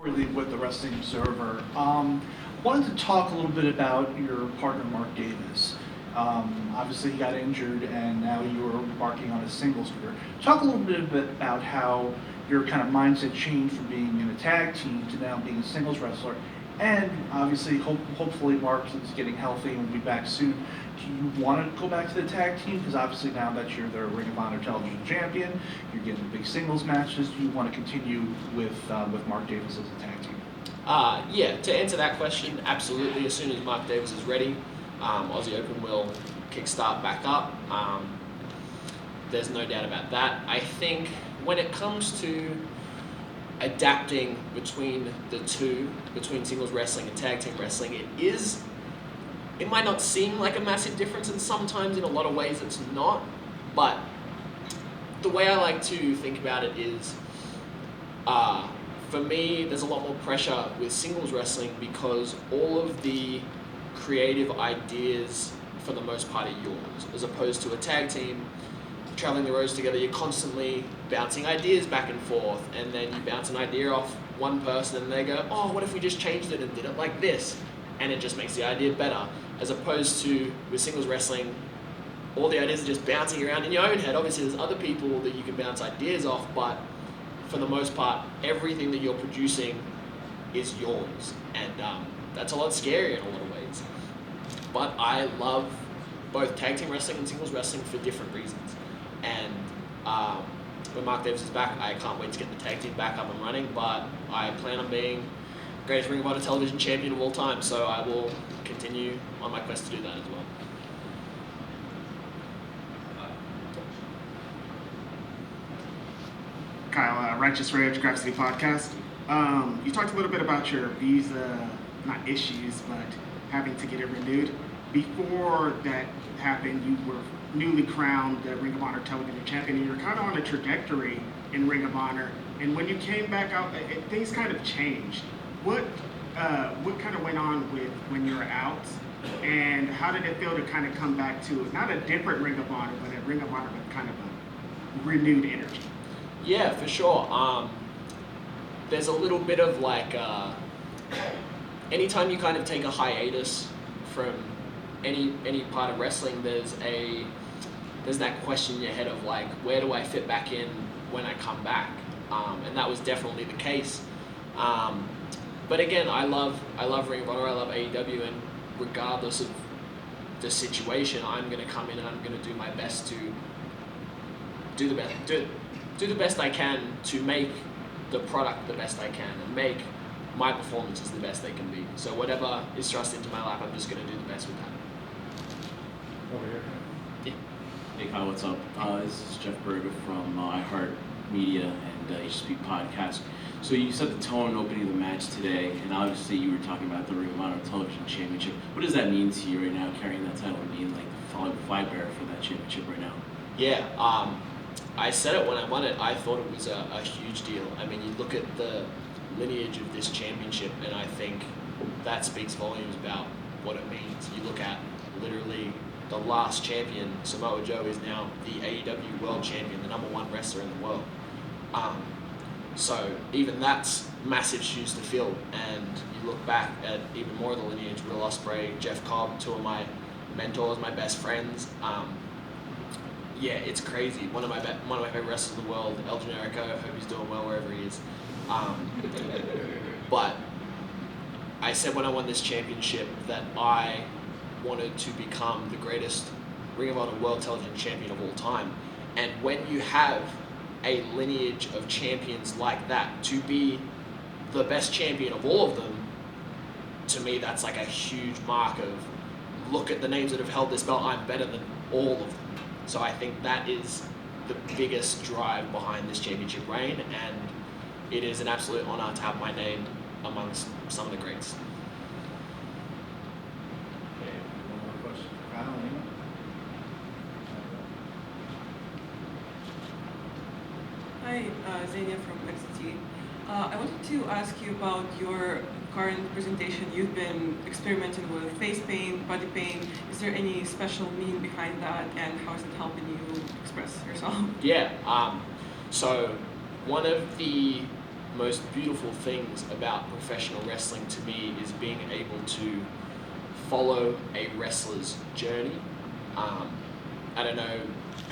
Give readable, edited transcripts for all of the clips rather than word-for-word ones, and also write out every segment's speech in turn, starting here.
Really with the Wrestling Observer. Wanted to talk a little bit about your partner Mark Davis. Obviously he got injured and now you are embarking on a singles career. Talk a little bit about how your kind of mindset changed from being in a tag team to now being a singles wrestler. And obviously hopefully Mark is getting healthy and will be back soon. Do you want to go back to the tag team? Because obviously now that you're the Ring of Honor Television Champion, you're getting big singles matches. Do you want to continue with Mark Davis as a tag team? Yeah, to answer that question, absolutely. As soon as Mark Davis is ready, Aussie Open will kickstart back up. There's no doubt about that. I think when it comes to adapting between the two, between singles wrestling and tag team wrestling, it might not seem like a massive difference, and sometimes in a lot of ways it's not, but the way I like to think about it is, for me, there's a lot more pressure with singles wrestling because all of the creative ideas, for the most part, are yours, as opposed to a tag team, traveling the roads together, you're constantly bouncing ideas back and forth, and then you bounce an idea off one person and they go, oh, what if we just changed it and did it like this? And it just makes the idea better. As opposed to with singles wrestling, all the ideas are just bouncing around in your own head. Obviously there's other people that you can bounce ideas off, but for the most part, everything that you're producing is yours. And that's a lot scarier in a lot of ways. But I love both tag team wrestling and singles wrestling for different reasons. And when Mark Davis is back, I can't wait to get the tag team back up and running, but I plan on being greatest Ring of Honor Television Champion of all time, so I will continue on my quest to do that as well. Kyle, Righteous Rage, Cassidy Podcast. You talked a little bit about your visa, not issues, but having to get it renewed. Before that happened, you were newly crowned the Ring of Honor Television Champion, and you were kind of on a trajectory in Ring of Honor. And when you came back out, things kind of changed. What kind of went on with when you were out, and how did it feel to kind of come back to not a different Ring of Honor, but a Ring of Honor with kind of a renewed energy? Yeah, for sure. There's a little bit of like, anytime you kind of take a hiatus from any part of wrestling, there's that question in your head of like, where do I fit back in when I come back? And that was definitely the case. But again, I love Ring of Honor, I love AEW, and regardless of the situation, I'm going to come in and I'm going to do my best to do the best I can to make the product the best I can and make my performances the best they can be. So whatever is thrust into my lap, I'm just going to do the best with that. Over here. Yeah. Hey Kyle, what's up? This is Jeff Berger from iHeart Media and HSP Podcast. So you set the tone opening the match today, and obviously you were talking about the Ring of Honor Television Championship. What does that mean to you right now, carrying that title and being like the flag bearer for that championship right now? Yeah, I said it when I won it. I thought it was a huge deal. I mean, you look at the lineage of this championship, and I think that speaks volumes about what it means. You look at literally the last champion, Samoa Joe, is now the AEW World Champion, the #1 wrestler in the world. So even that's massive shoes to fill. And you look back at even more of the lineage: Will Ospreay, Jeff Cobb, two of my mentors, my best friends. Yeah, it's crazy. One of my favorite wrestlers in the world, El Generico. I hope he's doing well wherever he is. But I said when I won this championship that I wanted to become the greatest Ring of Honor World Television Champion of all time. And when you have a lineage of champions like that, to be the best champion of all of them, to me that's like a huge mark of, look at the names that have held this belt, I'm better than all of them. So I think that is the biggest drive behind this championship reign, and it is an absolute honor to have my name amongst some of the greats. Okay, one more question for Kyle. Anyone? Hi, Xenia from XT. I wanted to ask you about your current presentation. You've been experimenting with face paint, body paint. Is there any special meaning behind that, and how is it helping you express yourself? Yeah, so one of the most beautiful things about professional wrestling to me is being able to follow a wrestler's journey. I don't know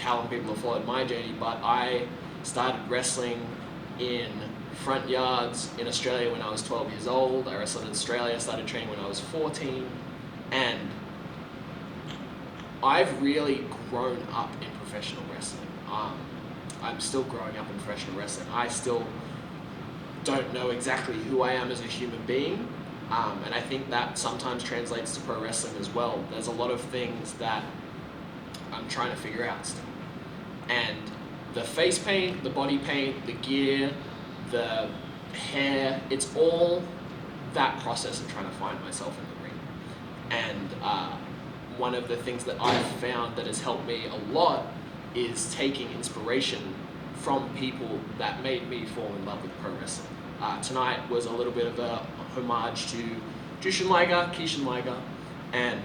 how long people have followed my journey, but I started wrestling in front yards in Australia when I was 12 years old. I wrestled in Australia, started training when I was 14, and I've really grown up in professional wrestling. I'm still growing up in professional wrestling. I still don't know exactly who I am as a human being, and I think that sometimes translates to pro wrestling as well. There's a lot of things that I'm trying to figure out still. And the face paint, the body paint, the gear, the hair, it's all that process of trying to find myself in the ring. And one of the things that I've found that has helped me a lot is taking inspiration from people that made me fall in love with pro wrestling. Tonight was a little bit of a homage to Jushin Kishin Liger, and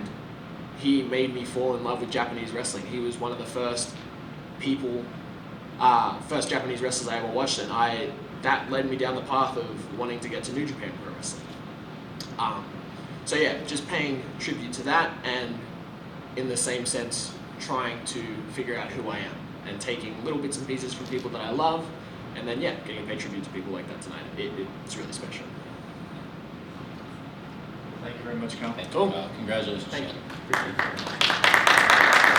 he made me fall in love with Japanese wrestling. He was one of the first Japanese wrestlers I ever watched, and that led me down the path of wanting to get to New Japan Pro Wrestling. So yeah, just paying tribute to that, and in the same sense, trying to figure out who I am, and taking little bits and pieces from people that I love, and then yeah, getting to pay tribute to people like that tonight. It's really special. Thank you very much, Cal. Thank you. Cool. Congratulations. Thank Chad. you. Appreciate it.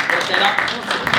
Get that up.